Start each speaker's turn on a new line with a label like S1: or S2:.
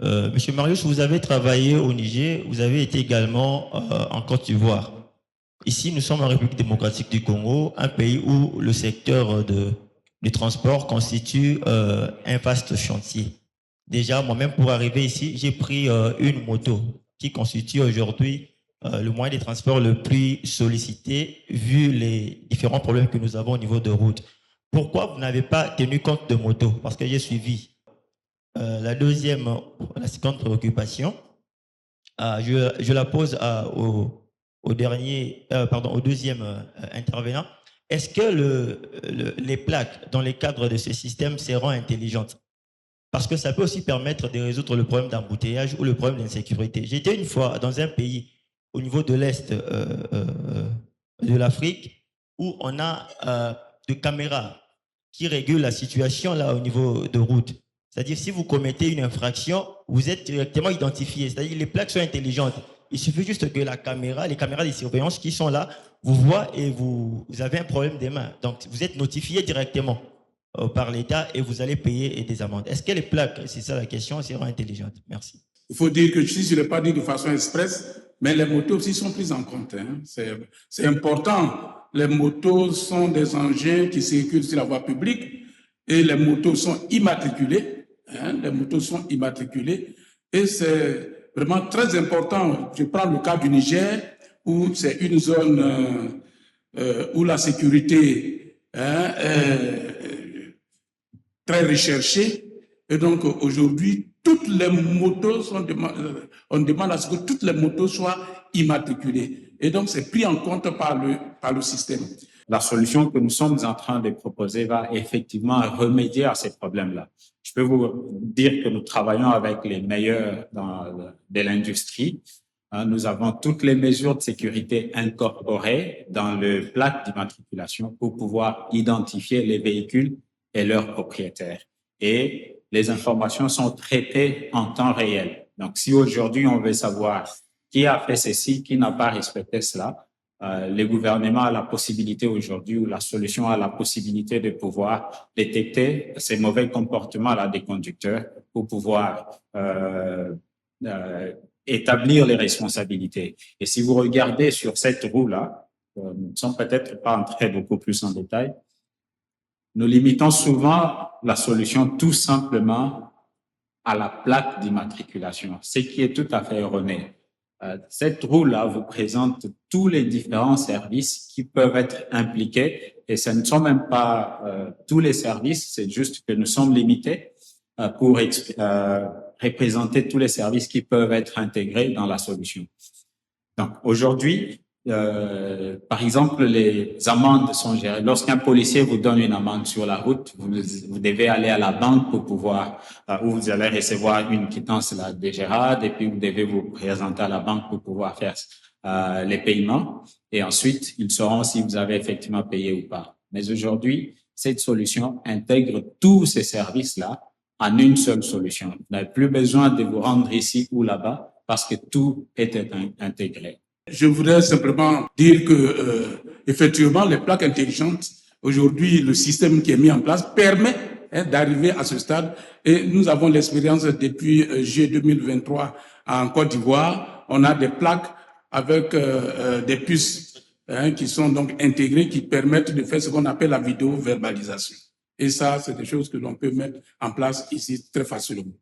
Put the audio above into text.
S1: Monsieur Marius, vous avez travaillé au Niger, vous avez été également en Côte d'Ivoire. Ici, nous sommes en République démocratique du Congo, un pays où le secteur du transport constitue un vaste chantier. Déjà, moi-même, pour arriver ici, j'ai pris une moto qui constitue aujourd'hui le moyen de transport le plus sollicité vu les différents problèmes que nous avons au niveau de route. Pourquoi vous n'avez pas tenu compte de moto? Parce que j'ai suivi la seconde préoccupation. Je la pose au deuxième intervenant. Est-ce que les plaques dans les cadres de ce système seront intelligentes? Parce que ça peut aussi permettre de résoudre le problème d'embouteillage ou le problème d'insécurité. J'étais une fois dans un pays au niveau de l'Est de l'Afrique où on a des caméras qui régulent la situation là au niveau de route. C'est-à-dire, si vous commettez une infraction, vous êtes directement identifié. C'est-à-dire, les plaques sont intelligentes. Il suffit juste que les caméras de surveillance qui sont là, vous voient et vous avez un problème des mains. Donc, vous êtes notifié directement par l'État et vous allez payer des amendes. Est-ce que les plaques, c'est ça la question, seront intelligentes? Merci.
S2: Il faut dire que si je ne l'ai pas dit de façon expresse, mais les motos aussi sont prises en compte. Hein. C'est important. Les motos sont des engins qui circulent sur la voie publique et les motos sont immatriculées. Hein. Les motos sont immatriculées et c'est vraiment très important. Je prends le cas du Niger où c'est une zone où la sécurité est très recherchée. Et donc aujourd'hui, toutes les motos on demande à ce que toutes les motos soient immatriculées. Et donc c'est pris en compte par le système.
S3: La solution que nous sommes en train de proposer va effectivement remédier à ces problèmes-là. Je peux vous dire que nous travaillons avec les meilleurs de l'industrie. Nous avons toutes les mesures de sécurité incorporées dans le plaque d'immatriculation pour pouvoir identifier les véhicules et leurs propriétaires. Et les informations sont traitées en temps réel. Donc, si aujourd'hui on veut savoir qui a fait ceci, qui n'a pas respecté cela, le gouvernement a la possibilité aujourd'hui, ou la solution a la possibilité de pouvoir détecter ces mauvais comportements-là des conducteurs pour pouvoir établir les responsabilités. Et si vous regardez sur cette roue-là, nous ne sommes peut-être pas entrés beaucoup plus en détail, nous limitons souvent la solution tout simplement à la plaque d'immatriculation, ce qui est tout à fait erroné. Cette roue-là vous présente tous les différents services qui peuvent être impliqués et ce ne sont même pas tous les services, c'est juste que nous sommes limités pour représenter tous les services qui peuvent être intégrés dans la solution. Donc aujourd'hui, par exemple, les amendes sont gérées. Lorsqu'un policier vous donne une amende sur la route, vous devez aller à la banque pour pouvoir, où vous allez recevoir une quittance la DGRAD et puis vous devez vous présenter à la banque pour pouvoir faire les paiements. Et ensuite, ils sauront si vous avez effectivement payé ou pas. Mais aujourd'hui, cette solution intègre tous ces services-là en une seule solution. Vous n'avez plus besoin de vous rendre ici ou là-bas parce que tout est intégré.
S2: Je voudrais simplement dire que effectivement, les plaques intelligentes, aujourd'hui, le système qui est mis en place permet d'arriver à ce stade. Et nous avons l'expérience depuis juillet 2023 en Côte d'Ivoire. On a des plaques avec des puces qui sont donc intégrées, qui permettent de faire ce qu'on appelle la vidéo-verbalisation. Et ça, c'est des choses que l'on peut mettre en place ici très facilement.